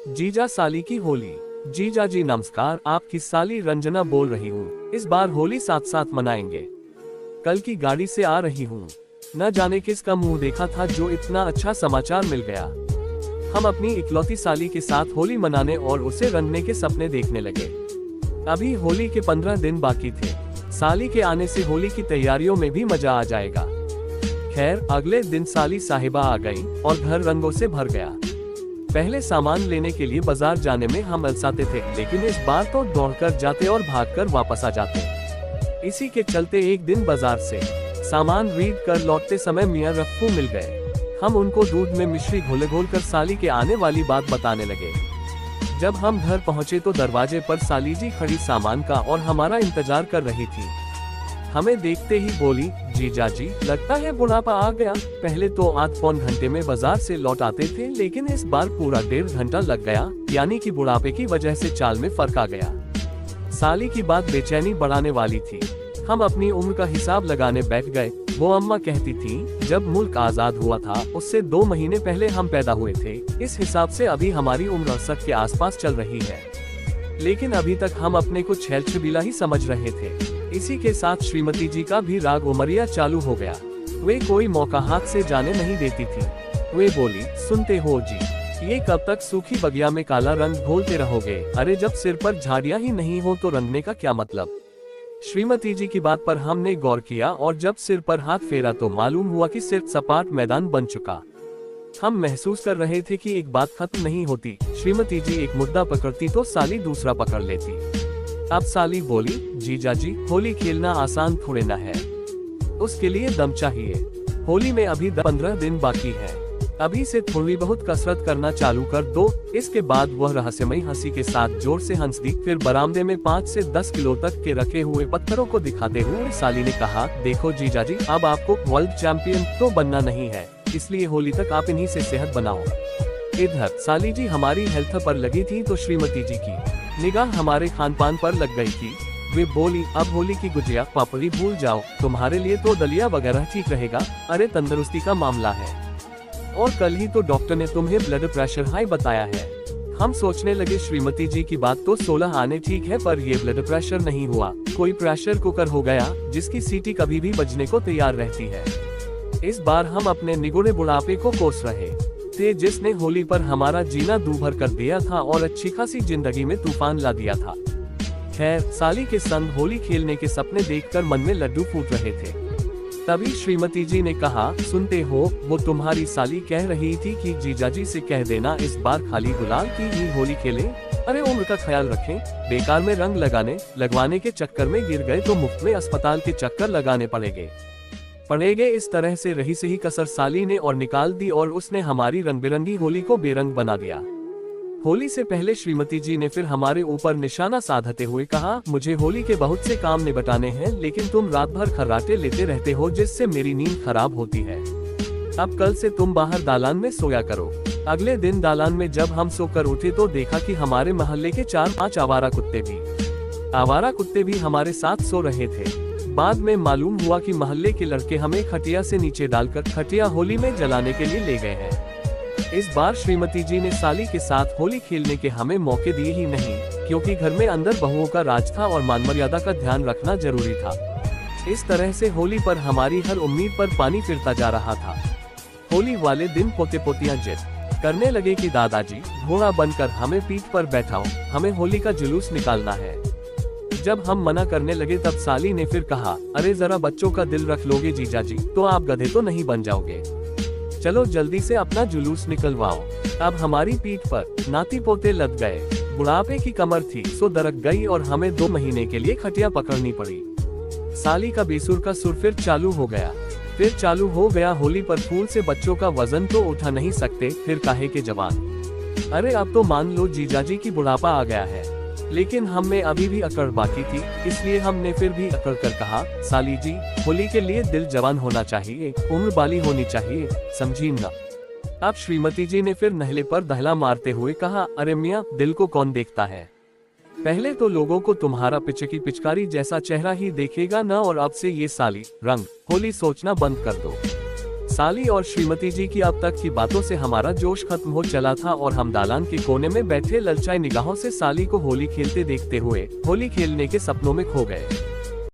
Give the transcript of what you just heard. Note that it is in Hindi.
जीजा साली की होली। जीजा जी नमस्कार, आपकी साली रंजना बोल रही हूँ। इस बार होली साथ साथ मनाएंगे। कल की गाड़ी से आ रही हूँ। न जाने किसका मुंह देखा था जो इतना अच्छा समाचार मिल गया। हम अपनी इकलौती साली के साथ होली मनाने और उसे रंगने के सपने देखने लगे। अभी होली के 15 दिन बाकी थे। साली के आने से होली की तैयारियों में भी मजा आ जाएगा। खैर, अगले दिन साली साहिबा आ गई और घर रंगों से भर गया। पहले सामान लेने के लिए बाजार जाने में हम अलसाते थे, लेकिन इस बार तो दौड़कर जाते और भागकर वापस आ जाते। इसी के चलते एक दिन बाजार से सामान रीड कर लौटते समय मियां रफ्फू मिल गए। हम उनको दूध में मिश्री घोल कर साली के आने वाली बात बताने लगे। जब हम घर पहुंचे तो दरवाजे पर साली जी खड़ी सामान का और हमारा इंतजार कर रही थी। हमें देखते ही बोली, जीजा जी लगता है बुढ़ापा आ गया। पहले तो आध पौन घंटे में बाजार से लौट आते थे, लेकिन इस बार पूरा 1.5 घंटा लग गया, यानी कि बुढ़ापे की वजह से चाल में फर्क आ गया। साली की बात बेचैनी बढ़ाने वाली थी। हम अपनी उम्र का हिसाब लगाने बैठ गए। वो अम्मा कहती थी, जब मुल्क आजाद हुआ था उससे 2 महीने पहले हम पैदा हुए थे। इस हिसाब से अभी हमारी उम्र 60 के आसपास चल रही है, लेकिन अभी तक हम अपने को छैल छबीला ही समझ रहे थे। इसी के साथ श्रीमती जी का भी राग उमरिया चालू हो गया। वे कोई मौका हाथ से जाने नहीं देती थी। वे बोली, सुनते हो जी, ये कब तक सूखी बगिया में काला रंग घोलते रहोगे? अरे जब सिर पर झाड़ियां ही नहीं हो तो रंगने का क्या मतलब? श्रीमती जी की बात पर हमने गौर किया और जब सिर पर हाथ फेरा तो मालूम हुआ कि सिर्फ सपाट मैदान बन चुका। हम महसूस कर रहे थे कि एक बात खत्म नहीं होती। श्रीमती जी एक मुद्दा पकड़ती तो साली दूसरा पकड़ लेती। अब साली बोली, जीजा जी होली खेलना आसान थोड़े ना है, उसके लिए दम चाहिए। होली में अभी 15 दिन बाकी है। अभी से थोड़ी बहुत कसरत करना चालू कर दो। इसके बाद वह रहस्यमयी हंसी के साथ जोर से हंस दी। फिर बरामदे में 5 से 10 किलो तक के रखे हुए पत्थरों को दिखाते हुए साली ने कहा, देखो जीजा जी, अब आपको वर्ल्ड चैंपियन तो बनना नहीं है, इसलिए होली तक आप इन्हीं से सेहत बनाओ। इधर साली जी हमारी हेल्थ पर लगी थी तो श्रीमती जी की निगाह हमारे खान पान पर लग गई थी। वे बोली, अब होली की गुजिया पापड़ी भूल जाओ, तुम्हारे लिए तो दलिया वगैरह ठीक रहेगा। अरे तंदुरुस्ती का मामला है, और कल ही तो डॉक्टर ने तुम्हें ब्लड प्रेशर हाई बताया है। हम सोचने लगे श्रीमती जी की बात तो 16 आने ठीक है, पर ये ब्लड प्रेशर नहीं हुआ, कोई प्रेशर कुकर हो गया जिसकी सीटी कभी भी बजने को तैयार रहती है। इस बार हम अपने निगुड़े बुढ़ापे को कोस रहे थे, जिसने होली पर हमारा जीना दूभर कर दिया था और अच्छी खासी जिंदगी में तूफान ला दिया था। खैर, साली के संग होली खेलने के सपने देखकर मन में लड्डू फूट रहे थे। तभी श्रीमती जी ने कहा, सुनते हो, वो तुम्हारी साली कह रही थी कि जीजा जी से कह देना इस बार खाली गुलाल की ही होली खेलें। अरे उम्र का ख्याल रखें, बेकार में रंग लगवाने के चक्कर में गिर गए तो मुफ्त में अस्पताल के चक्कर लगाने पड़ेंगे। इस तरह से रही सही कसर साली ने और निकाल दी और उसने हमारी रंग बिरंगी होली को बेरंग बना दिया। होली से पहले श्रीमती जी ने फिर हमारे ऊपर निशाना साधते हुए कहा, मुझे होली के बहुत से काम निपटाने हैं, लेकिन तुम रात भर खर्राटे लेते रहते हो जिससे मेरी नींद खराब होती है। अब कल से तुम बाहर दालान में सोया करो। अगले दिन दालान में जब हम सोकर उठे तो देखा कि हमारे मोहल्ले के 4-5 आवारा कुत्ते भी हमारे साथ सो रहे थे। बाद में मालूम हुआ कि मोहल्ले के लड़के हमें खटिया से नीचे डालकर खटिया होली में जलाने के लिए ले गए हैं। इस बार श्रीमती जी ने साली के साथ होली खेलने के हमें मौके दिए ही नहीं, क्योंकि घर में अंदर बहुओं का राज था और मान मर्यादा का ध्यान रखना जरूरी था। इस तरह से होली पर हमारी हर उम्मीद पर पानी फिरता जा रहा था। होली वाले दिन पोते पोतियां जिद करने लगे कि दादाजी घोड़ा बनकर हमें पीठ पर बैठाओ, हमें होली का जुलूस निकालना है। जब हम मना करने लगे तब साली ने फिर कहा, अरे जरा बच्चों का दिल रख लोगे जीजा जी, तो आप गधे तो नहीं बन जाओगे। चलो जल्दी से अपना जुलूस निकलवाओ। अब हमारी पीठ पर नाती पोते लद गए। बुढ़ापे की कमर थी सो दरक गई और हमें 2 महीने के लिए खटिया पकड़नी पड़ी। साली का बेसुर का सुर फिर चालू हो गया। होली पर फूल से बच्चों का वजन तो उठा नहीं सकते, फिर काहे के जवान। अरे अब तो मान लो जीजा जी की बुढ़ापा आ गया है, लेकिन हम में अभी भी अकड़ बाकी थी, इसलिए हमने फिर भी अकड़ कर कहा, साली जी होली के लिए दिल जवान होना चाहिए, उम्र बाली होनी चाहिए, समझी ना? अब श्रीमती जी ने फिर नहले पर दहला मारते हुए कहा, अरे मियाँ, दिल को कौन देखता है? पहले तो लोगों को तुम्हारा पिचकी पिचकारी जैसा चेहरा ही देखेगा ना, और अब से ये साली रंग होली सोचना बंद कर दो। साली और श्रीमती जी की अब तक की बातों से हमारा जोश खत्म हो चला था और हम दालान के कोने में बैठे ललचाई निगाहों से साली को होली खेलते देखते हुए होली खेलने के सपनों में खो गए।